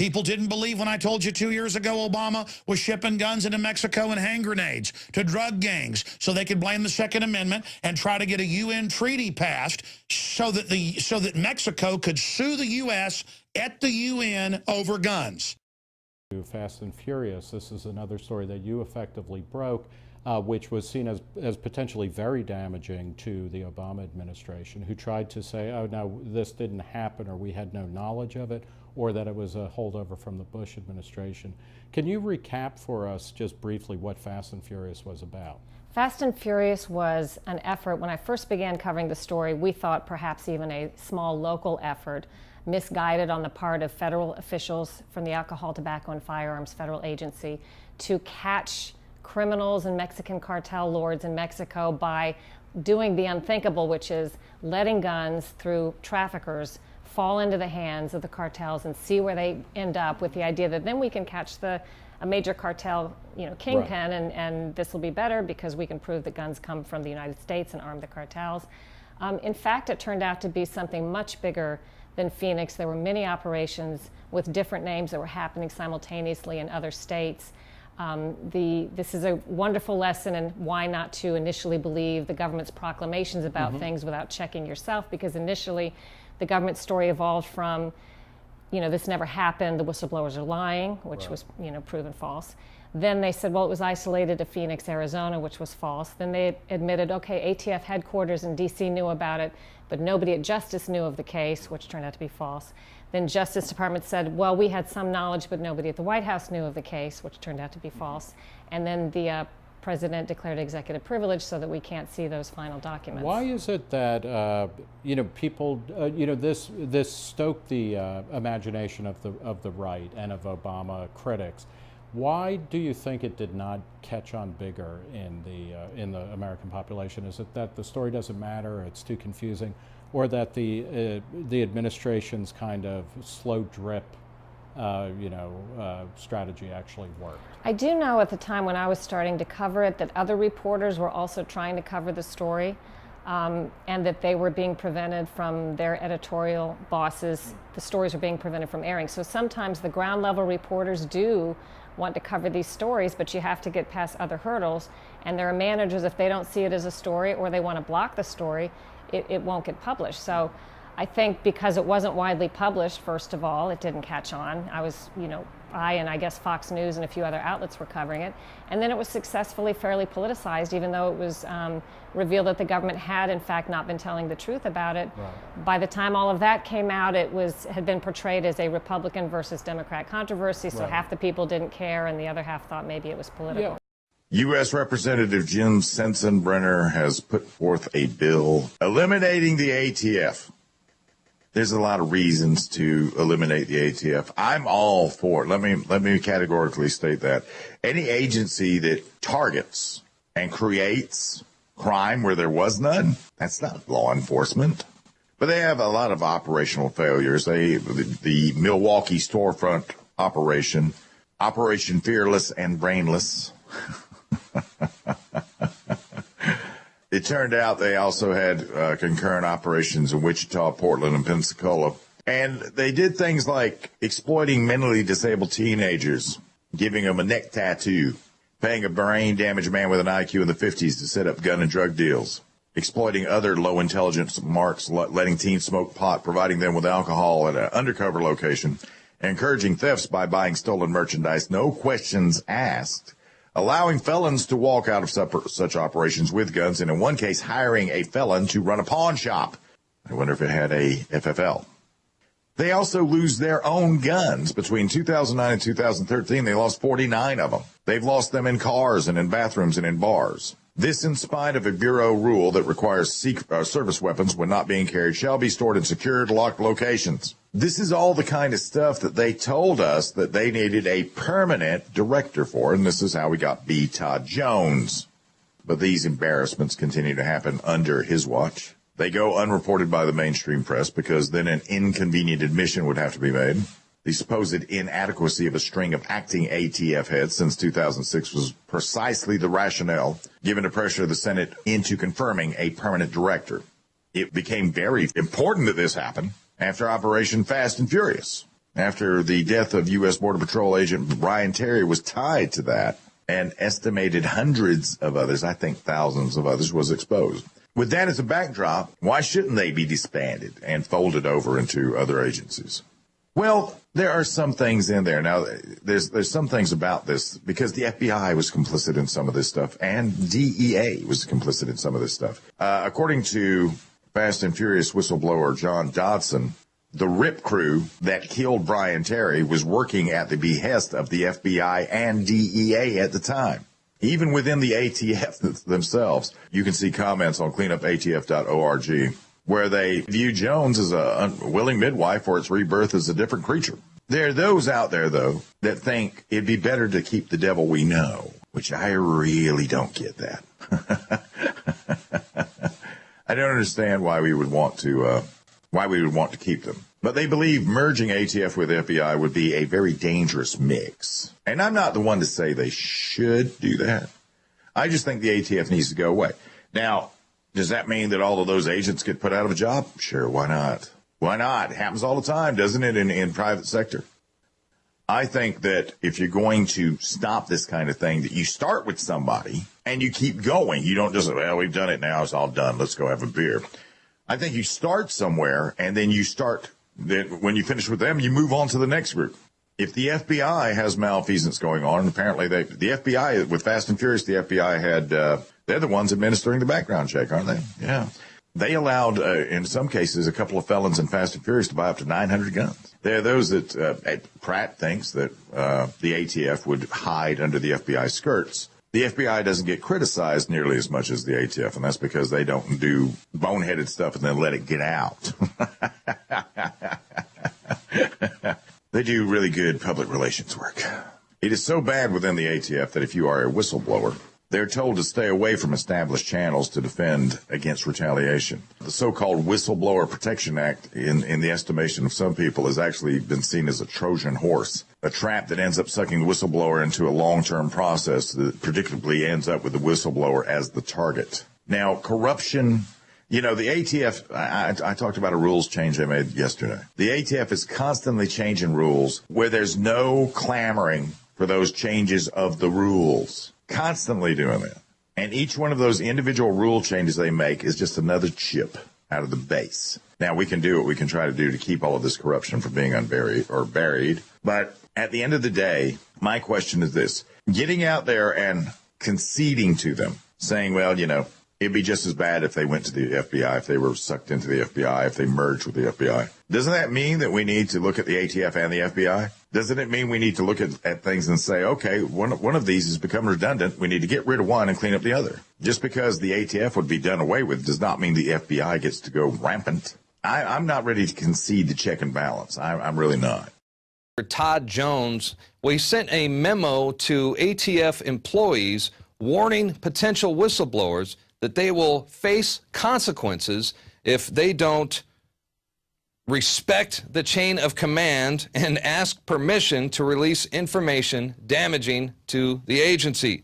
People didn't believe when I told you 2 years ago Obama was shipping guns into Mexico and hand grenades to drug gangs so they could blame the Second Amendment and try to get a UN treaty passed so that Mexico could sue the U.S. at the UN over guns. Fast and Furious, this is another story that you effectively broke, which was seen as potentially very damaging to the Obama administration, who tried to say, oh, no, this didn't happen, or we had no knowledge of it, or that it was a holdover from the Bush administration. Can you recap for us just briefly what Fast and Furious was about? Fast and Furious was an effort. When I first began covering the story, we thought perhaps even a small local effort, misguided on the part of federal officials from the Alcohol, Tobacco, and Firearms Federal Agency to catch criminals and Mexican cartel lords in Mexico by doing the unthinkable, which is letting guns through traffickers fall into the hands of the cartels and see where they end up, with the idea that then we can catch a major cartel, kingpin, right. and this will be better because we can prove that guns come from the United States and arm the cartels. In fact, it turned out to be something much bigger than Phoenix. There were many operations with different names that were happening simultaneously in other states. This is a wonderful lesson in why not to initially believe the government's proclamations about things without checking yourself, because initially the government story evolved from, this never happened, the whistleblowers are lying, which was, proven false. Then they said, well, it was isolated to Phoenix, Arizona, which was false. Then they admitted, okay, ATF headquarters in D.C. knew about it, but nobody at Justice knew of the case, which turned out to be false. Then Justice Department said, well, we had some knowledge, but nobody at the White House knew of the case, which turned out to be false. And then the president declared executive privilege so that we can't see those final documents. Why is it that people this stoked the imagination of the right and of Obama critics? Why do you think it did not catch on bigger in the American population? Is it that the story doesn't matter, or it's too confusing, or that the administration's kind of slow drip strategy actually worked? I do know at the time when I was starting to cover it that other reporters were also trying to cover the story, and that they were being prevented from their editorial bosses. The stories were being prevented from airing. So sometimes the ground level reporters do want to cover these stories, but you have to get past other hurdles. And there are managers, if they don't see it as a story or they want to block the story, it won't get published. So I think because it wasn't widely published, first of all, it didn't catch on. I and I guess Fox News and a few other outlets were covering it. And then it was successfully fairly politicized, even though it was revealed that the government had, in fact, not been telling the truth about it. Right. By the time all of that came out, it had been portrayed as a Republican versus Democrat controversy, so half the people didn't care and the other half thought maybe it was political. Yeah. U.S. Representative Jim Sensenbrenner has put forth a bill eliminating the ATF. There's a lot of reasons to eliminate the ATF. I'm all for it. Let me categorically state that. Any agency that targets and creates crime where there was none, that's not law enforcement. But they have a lot of operational failures. The Milwaukee storefront operation, Operation Fearless and Brainless. It turned out they also had concurrent operations in Wichita, Portland, and Pensacola. And they did things like exploiting mentally disabled teenagers, giving them a neck tattoo, paying a brain-damaged man with an IQ in the 50s to set up gun and drug deals, exploiting other low-intelligence marks, letting teens smoke pot, providing them with alcohol at an undercover location, encouraging thefts by buying stolen merchandise, no questions asked, allowing felons to walk out of such operations with guns, and in one case, hiring a felon to run a pawn shop. I wonder if it had a FFL. They also lose their own guns. Between 2009 and 2013, they lost 49 of them. They've lost them in cars and in bathrooms and in bars. This in spite of a Bureau rule that requires service weapons, when not being carried, shall be stored in secured, locked locations. This is all the kind of stuff that they told us that they needed a permanent director for, and this is how we got B. Todd Jones. But these embarrassments continue to happen under his watch. They go unreported by the mainstream press because then an inconvenient admission would have to be made. The supposed inadequacy of a string of acting ATF heads since 2006 was precisely the rationale given to pressure of the Senate into confirming a permanent director. It became very important that this happened after Operation Fast and Furious. after the death of U.S. Border Patrol agent Brian Terry was tied to that, and estimated hundreds of others, I think thousands of others, was exposed. With that as a backdrop, why shouldn't they be disbanded and folded over into other agencies? Well, there are some things in there. Now, there's some things about this, because the FBI was complicit in some of this stuff, and DEA was complicit in some of this stuff. According to Fast and Furious whistleblower John Dodson, the RIP crew that killed Brian Terry was working at the behest of the FBI and DEA at the time. Even within the ATF themselves, you can see comments on cleanupatf.org where they view Jones as a unwilling midwife or its rebirth as a different creature. There are those out there, though, that think it'd be better to keep the devil we know, which I really don't get that. I don't understand why we would want to keep them. But they believe merging ATF with FBI would be a very dangerous mix. And I'm not the one to say they should do that. I just think the ATF needs to go away. Now, does that mean that all of those agents get put out of a job? Sure, why not? Why not? It happens all the time, doesn't it, in private sector? I think that if you're going to stop this kind of thing, that you start with somebody and you keep going. You don't just, well, we've done it now, it's all done, let's go have a beer. I think you start somewhere, and then when you finish with them, you move on to the next group. If the FBI has malfeasance going on, and apparently the FBI, with Fast and Furious, the FBI had, they're the ones administering the background check, aren't they? Yeah. They allowed, in some cases, a couple of felons in Fast and Furious to buy up to 900 guns. There are those that, Pratt thinks that the ATF would hide under the FBI skirts. The FBI doesn't get criticized nearly as much as the ATF, and that's because they don't do boneheaded stuff and then let it get out. They do really good public relations work. It is so bad within the ATF that if you are a whistleblower, they're told to stay away from established channels to defend against retaliation. The so-called Whistleblower Protection Act, in the estimation of some people, has actually been seen as a Trojan horse, a trap that ends up sucking the whistleblower into a long-term process that predictably ends up with the whistleblower as the target. Now, corruption, the ATF, I talked about a rules change they made yesterday. The ATF is constantly changing rules where there's no clamoring for those changes of the rules. Constantly doing that. And each one of those individual rule changes they make is just another chip out of the base. Now, we can do what we can try to do to keep all of this corruption from being unburied or buried. But at the end of the day, my question is this. Getting out there and conceding to them, saying, well, it'd be just as bad if they went to the FBI, if they were sucked into the FBI, if they merged with the FBI. Doesn't that mean that we need to look at the ATF and the FBI? Doesn't it mean we need to look at things and say, okay, one of these has become redundant. We need to get rid of one and clean up the other. Just because the ATF would be done away with does not mean the FBI gets to go rampant. I'm not ready to concede the check and balance. I'm really not. Todd Jones, we sent a memo to ATF employees warning potential whistleblowers that they will face consequences if they don't respect the chain of command and ask permission to release information damaging to the agency.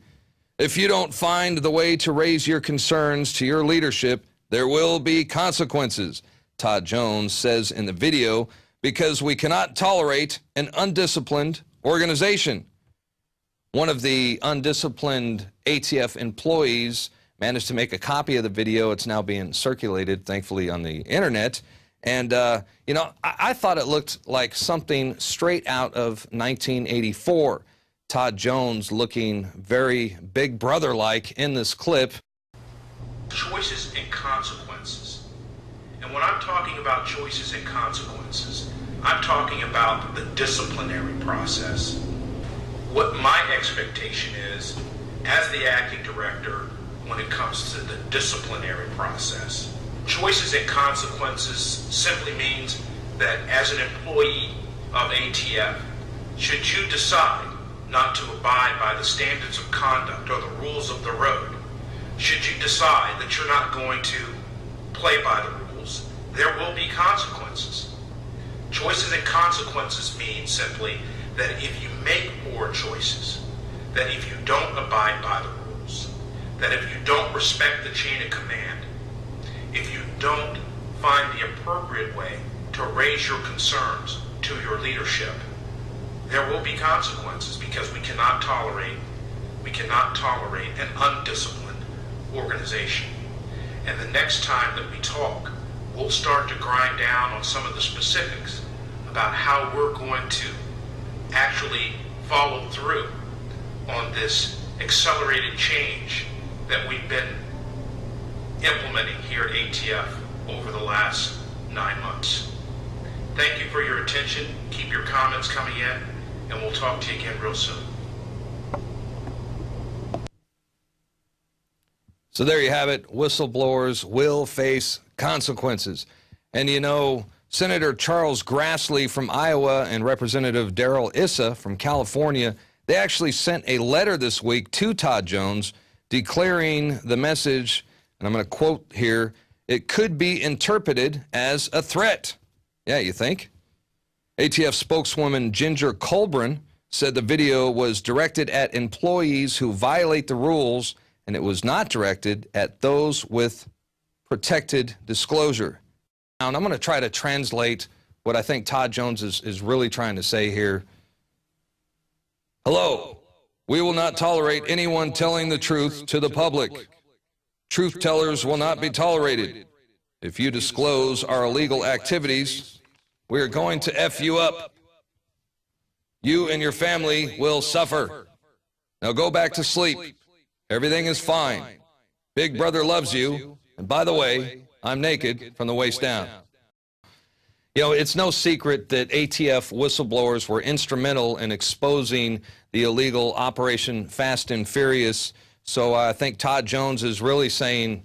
If you don't find the way to raise your concerns to your leadership, there will be consequences, Todd Jones says in the video, because we cannot tolerate an undisciplined organization. One of the undisciplined ATF employees managed to make a copy of the video. It's now being circulated, thankfully, on the internet. And, I thought it looked like something straight out of 1984. Todd Jones looking very Big Brother-like in this clip. Choices and consequences. And when I'm talking about choices and consequences, I'm talking about the disciplinary process. What my expectation is, as the acting director, when it comes to the disciplinary process. Choices and consequences simply means that as an employee of ATF, should you decide not to abide by the standards of conduct or the rules of the road, should you decide that you're not going to play by the rules, there will be consequences. Choices and consequences mean simply that if you make poor choices, that if you don't abide by the rules, that if you don't respect the chain of command, if you don't find the appropriate way to raise your concerns to your leadership, there will be consequences, because we cannot tolerate an undisciplined organization. And the next time that we talk, we'll start to grind down on some of the specifics about how we're going to actually follow through on this accelerated change that we've been implementing here at ATF over the last 9 months. Thank you for your attention. Keep your comments coming in, and we'll talk to you again real soon. So there you have it. Whistleblowers will face consequences. And you know, Senator Charles Grassley from Iowa and Representative Darrell Issa from California, they actually sent a letter this week to Todd Jones declaring the message, and I'm going to quote here, "It could be interpreted as a threat." Yeah, you think? ATF spokeswoman Ginger Colburn said the video was directed at employees who violate the rules, and it was not directed at those with protected disclosure. Now, and I'm going to try to translate what I think Todd Jones is really trying to say here. Hello, we will not tolerate anyone telling the truth to the public. Truth tellers will not be tolerated. If you disclose our illegal activities, we are going to F you up. You and your family will suffer. Now go back to sleep. Everything is fine. Big Brother loves you. And by the way, I'm naked from the waist down. You know, it's no secret that ATF whistleblowers were instrumental in exposing the illegal Operation Fast and Furious. So I think Todd Jones is really saying,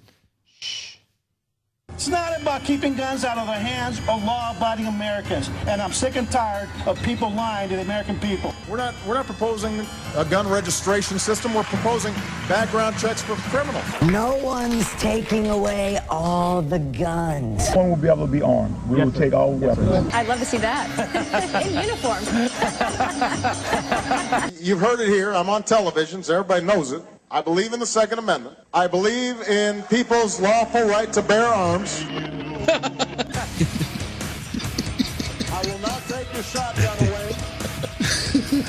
it's not about keeping guns out of the hands of law-abiding Americans, and I'm sick and tired of people lying to the American people. We're not proposing a gun registration system. We're proposing background checks for criminals. No one's taking away all the guns. One will be able to be armed. We will take all weapons. I'd love to see that. In uniform. You've heard it here. I'm on television, so everybody knows it. I believe in the Second Amendment. I believe in people's lawful right to bear arms. I will not take your shotgun away.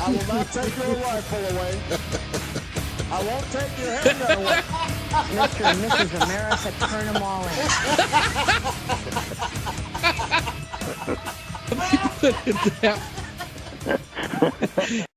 I will not take your rifle away. I won't take your handgun away. Mr. and Mrs. America, turn them all in. Look at that.